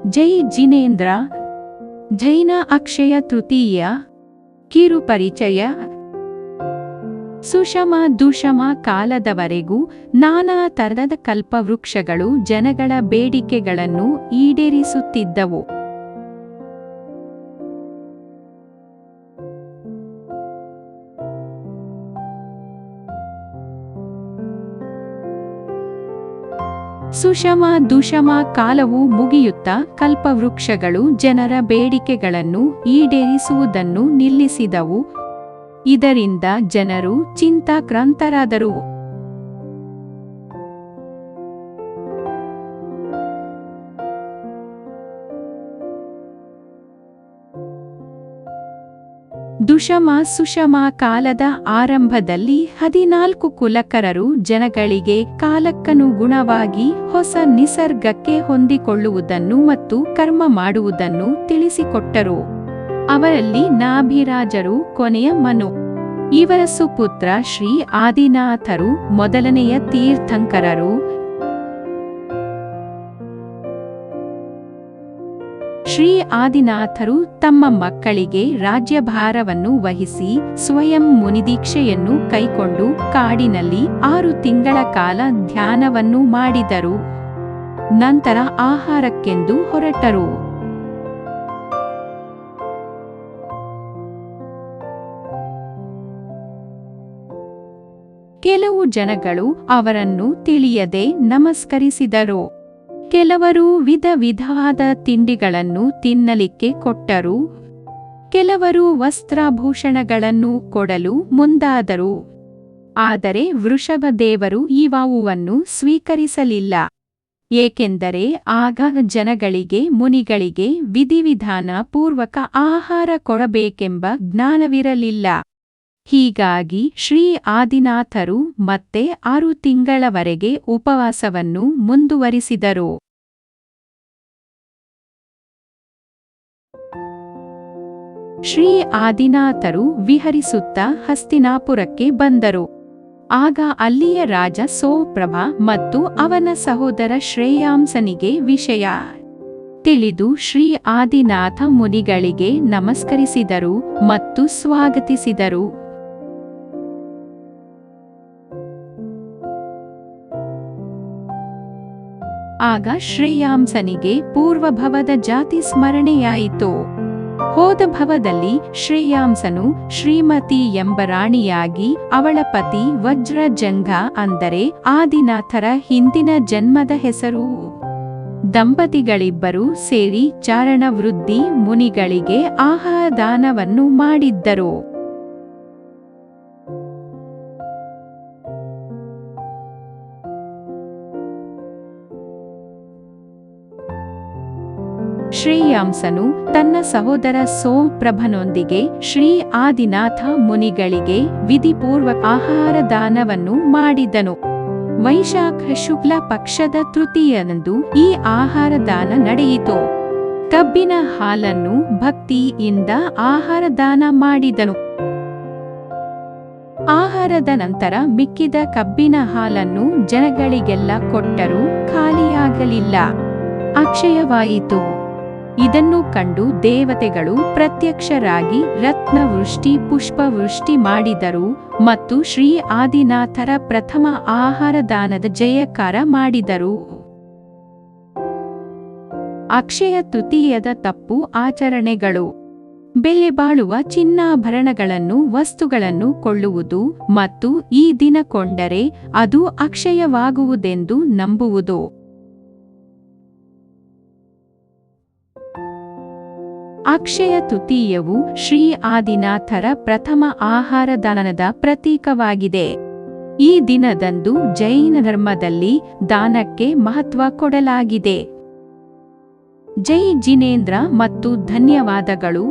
ಜೈ ಜಿನೇಂದ್ರ. ಜೈನ ಅಕ್ಷಯ ತೃತೀಯ. ಕಿರು ಪರಿಚಯ. ಸುಷಮ ದುಷಮ ಕಾಲದವರೆಗೂ ನಾನಾ ತರಹದ ಕಲ್ಪವೃಕ್ಷಗಳು ಜನಗಳ ಬೇಡಿಕೆಗಳನ್ನು ಈಡೇರಿಸುತ್ತಿದ್ದವು. ಸುಷಮ ದುಷಮ ಕಾಲವು ಮುಗಿಯುತ್ತಾ ಕಲ್ಪವೃಕ್ಷಗಳು ಜನರ ಬೇಡಿಕೆಗಳನ್ನು ಈಡೇರಿಸುವುದನ್ನು ನಿಲ್ಲಿಸಿದವು. ಇದರಿಂದ ಜನರು ಚಿಂತಾಕ್ರಾಂತರಾದರು. ದುಷಮ ಸುಷಮ ಕಾಲದ ಆರಂಭದಲ್ಲಿ 14 ಕುಲಕರರು ಜನಗಳಿಗೆ ಕಾಲಕ್ಕನುಗುಣವಾಗಿ ಹೊಸ ನಿಸರ್ಗಕ್ಕೆ ಹೊಂದಿಕೊಳ್ಳುವುದನ್ನು ಮತ್ತು ಕರ್ಮ ಮಾಡುವುದನ್ನು ತಿಳಿಸಿಕೊಟ್ಟರು. ಅವರಲ್ಲಿ ನಾಭಿರಾಜರು ಕೊನೆಯ ಮನು. ಇವರ ಸುಪುತ್ರ ಶ್ರೀ ಆದಿನಾಥರು ಮೊದಲನೆಯ ತೀರ್ಥಂಕರರು. ಶ್ರೀ ಆದಿನಾಥರು ತಮ್ಮ ಮಕ್ಕಳಿಗೆ ರಾಜ್ಯಭಾರವನ್ನು ವಹಿಸಿ ಸ್ವಯಂ ಮುನಿದೀಕ್ಷೆಯನ್ನು ಕೈಕೊಂಡು ಕಾಡಿನಲ್ಲಿ 6 ತಿಂಗಳ ಕಾಲ ಧ್ಯಾನವನ್ನು ಮಾಡಿದರು. ನಂತರ ಆಹಾರಕ್ಕೆಂದು ಹೊರಟರು. ಕೆಲವು ಜನಗಳು ಅವರನ್ನು ತಿಳಿಯದೆ ನಮಸ್ಕರಿಸಿದರು. ಕೆಲವರು ವಿಧ ವಿಧವಾದ ತಿಂಡಿಗಳನ್ನು ತಿನ್ನಲಿಕ್ಕೆ ಕೊಟ್ಟರು. ಕೆಲವರು ವಸ್ತ್ರಾಭೂಷಣಗಳನ್ನು ಕೊಡಲು ಮುಂದಾದರು. ಆದರೆ ವೃಷಭದೇವರು ಇವುವನ್ನು ಸ್ವೀಕರಿಸಲಿಲ್ಲ. ಏಕೆಂದರೆ ಆಗ ಜನಗಳಿಗೆ ಮುನಿಗಳಿಗೆ ವಿಧಿವಿಧಾನ ಪೂರ್ವಕ ಆಹಾರ ಕೊಡಬೇಕೆಂಬ ಜ್ಞಾನವಿರಲಿಲ್ಲ. ಹೀಗಾಗಿ ಶ್ರೀ ಆದಿನಾಥರು ಮತ್ತೆ 6 ತಿಂಗಳವರೆಗೆ ಉಪವಾಸವನ್ನು ಮುಂದುವರಿಸಿದರು. ಶ್ರೀ ಆದಿನಾಥರು ವಿಹರಿಸುತ್ತಾ ಹಸ್ತಿನಾಪುರಕ್ಕೆ ಬಂದರು. ಆಗ ಅಲ್ಲಿಯ ರಾಜ ಸೋಪ್ರಭ ಮತ್ತು ಅವನ ಸಹೋದರ ಶ್ರೇಯಾಂಸನಿಗೆ ವಿಷಯ ತಿಳಿದು ಶ್ರೀ ಆದಿನಾಥ ಮುನಿಗಳಿಗೆ ನಮಸ್ಕರಿಸಿದರು ಮತ್ತು ಸ್ವಾಗತಿಸಿದರು. ಆಗ ಶ್ರೇಯಾಂಸನಿಗೆ ಪೂರ್ವಭವದ ಜಾತಿ ಸ್ಮರಣೆಯಾಯಿತು. ಹೋದ ಭವದಲ್ಲಿ ಶ್ರೇಯಾಂಸನು ಶ್ರೀಮತಿ ಎಂಬ ರಾಣಿಯಾಗಿ ಅವಳ ಪತಿ ವಜ್ರಜಂಘ ಅಂದರೆ ಆದಿನಾಥರ ಹಿಂದಿನ ಜನ್ಮದ ಹೆಸರು. ದಂಪತಿಗಳಿಬ್ಬರೂ ಸೇರಿ ಚಾರಣವೃದ್ಧಿ ಮುನಿಗಳಿಗೆ ಆಹಾರದಾನವನ್ನು ಮಾಡಿದ್ದರು. ಶ್ರೇಯಾಂಸನು ತನ್ನ ಸಹೋದರ ಸೋಪ್ರಭನೊಂದಿಗೆ ಶ್ರೀ ಆದಿನಾಥ ಮುನಿಗಳಿಗೆ ವಿಧಿಪೂರ್ವಕ ಆಹಾರದಾನವನ್ನು ಮಾಡಿದನು. ವೈಶಾಖ ಶುಕ್ಲ ಪಕ್ಷದ ತೃತೀಯನಂದು ಈ ಆಹಾರದಾನ ನಡೆಯಿತು. ಕಬ್ಬಿನ ಹಾಲನ್ನು ಭಕ್ತಿಯಿಂದ ಆಹಾರದಾನ ಮಾಡಿದನು. ಆಹಾರದ ನಂತರ ಮಿಕ್ಕಿದ ಕಬ್ಬಿನ ಹಾಲನ್ನು ಜನಗಳಿಗೆಲ್ಲ ಕೊಟ್ಟರೂ ಖಾಲಿಯಾಗಲಿಲ್ಲ, ಅಕ್ಷಯವಾಯಿತು. ಇದನ್ನು ಕಂಡು ದೇವತೆಗಳು ಪ್ರತ್ಯಕ್ಷರಾಗಿ ರತ್ನವೃಷ್ಟಿ ಪುಷ್ಪವೃಷ್ಟಿ ಮಾಡಿದರು ಮತ್ತು ಶ್ರೀ ಆದಿನಾಥರ ಪ್ರಥಮ ಆಹಾರದಾನದ ಜಯಕಾರ ಮಾಡಿದರು. ಅಕ್ಷಯ ತೃತೀಯದ ತಪ್ಪು ಆಚರಣೆಗಳು. ಬೆಲೆ ಬಾಳುವ ಚಿನ್ನಾಭರಣಗಳನ್ನು ವಸ್ತುಗಳನ್ನು ಕೊಳ್ಳುವುದು ಮತ್ತು ಈ ದಿನ ಕೊಂಡರೆ ಅದು ಅಕ್ಷಯವಾಗುವುದೆಂದು ನಂಬುವುದು. ಅಕ್ಷಯ ತೃತೀಯವು ಶ್ರೀ ಆದಿನಾಥರ ಪ್ರಥಮ ಆಹಾರದಾನದ ಪ್ರತೀಕವಾಗಿದೆ. ಈ ದಿನದಂದು ಜೈನ ಧರ್ಮದಲ್ಲಿ ದಾನಕ್ಕೆ ಮಹತ್ವ ಕೊಡಲಾಗಿದೆ. ಜೈ ಜಿನೇಂದ್ರ ಮತ್ತು ಧನ್ಯವಾದಗಳು.